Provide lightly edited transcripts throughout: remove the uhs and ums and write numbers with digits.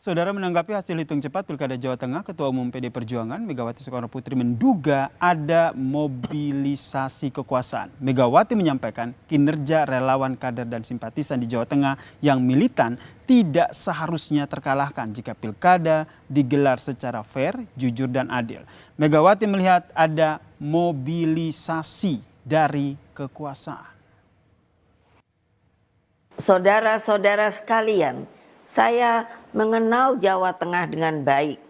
Saudara, menanggapi hasil hitung cepat Pilkada Jawa Tengah, Ketua Umum PD Perjuangan Megawati Soekarnoputri menduga ada mobilisasi kekuasaan. Megawati menyampaikan kinerja relawan, kader dan simpatisan di Jawa Tengah yang militan tidak seharusnya terkalahkan jika Pilkada digelar secara fair, jujur dan adil. Megawati melihat ada mobilisasi dari kekuasaan. Saudara-saudara sekalian, saya mengenal Jawa Tengah dengan baik.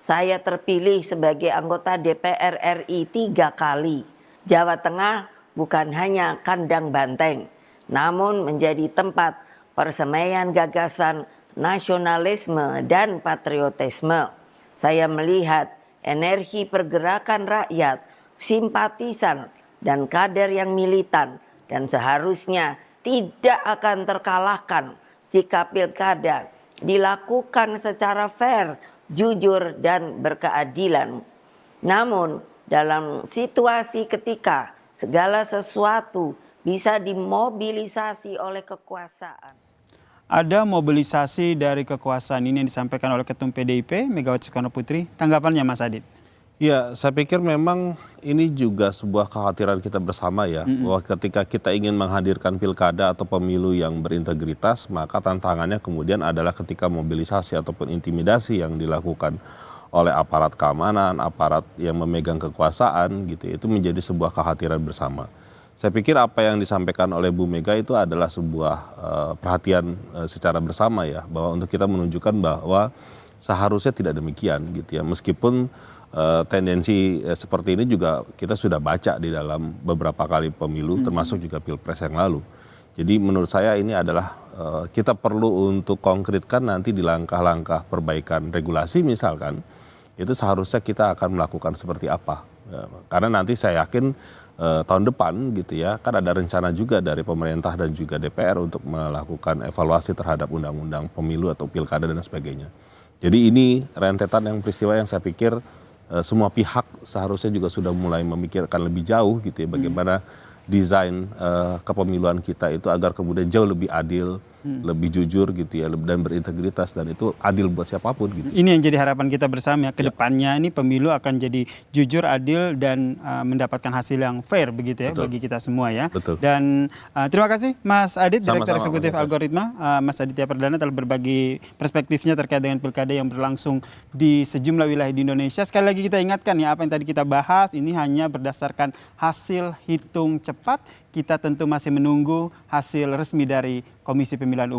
Saya terpilih sebagai anggota DPR RI 3 kali. Jawa Tengah bukan hanya kandang banteng, namun menjadi tempat persemaian gagasan nasionalisme dan patriotisme. Saya melihat energi pergerakan rakyat, simpatisan, dan kader yang militan, dan seharusnya tidak akan terkalahkan jika pilkada dilakukan secara fair, jujur, dan berkeadilan. Namun, dalam situasi ketika segala sesuatu bisa dimobilisasi oleh kekuasaan. Ada mobilisasi dari kekuasaan ini yang disampaikan oleh Ketum PDIP, Megawati Soekarnoputri. Tanggapannya, Mas Adit? Ya, saya pikir memang ini juga sebuah kekhawatiran kita bersama ya, bahwa ketika kita ingin menghadirkan pilkada atau pemilu yang berintegritas, maka tantangannya kemudian adalah ketika mobilisasi ataupun intimidasi yang dilakukan oleh aparat keamanan, aparat yang memegang kekuasaan gitu, itu menjadi sebuah kekhawatiran bersama. Saya pikir apa yang disampaikan oleh Bu Mega itu adalah sebuah perhatian secara bersama ya, bahwa untuk kita menunjukkan bahwa seharusnya tidak demikian gitu ya, meskipun tendensi seperti ini juga kita sudah baca di dalam beberapa kali pemilu, termasuk juga Pilpres yang lalu. Jadi menurut saya ini adalah kita perlu untuk konkretkan nanti di langkah-langkah perbaikan regulasi misalkan, itu seharusnya kita akan melakukan seperti apa. Karena nanti saya yakin tahun depan gitu ya, kan ada rencana juga dari pemerintah dan juga DPR untuk melakukan evaluasi terhadap undang-undang pemilu atau pilkada dan sebagainya. Jadi ini rentetan yang peristiwa yang saya pikir semua pihak seharusnya juga sudah mulai memikirkan lebih jauh gitu ya, bagaimana desain kepemiluan kita itu agar kemudian jauh lebih adil, lebih jujur gitu ya, dan berintegritas, dan itu adil buat siapapun gitu. Ini yang jadi harapan kita bersama ya, ke depannya ini pemilu akan jadi jujur, adil, dan mendapatkan hasil yang fair begitu ya. Betul. Bagi kita semua ya. Betul. Dan terima kasih Mas Adit, Direktur Eksekutif Mas Algoritma. Mas Aditya Perdana telah berbagi perspektifnya terkait dengan pilkada yang berlangsung di sejumlah wilayah di Indonesia. Sekali lagi kita ingatkan ya, apa yang tadi kita bahas ini hanya berdasarkan hasil hitung cepat. Kita tentu masih menunggu hasil resmi dari Komisi Pemilihan Umum.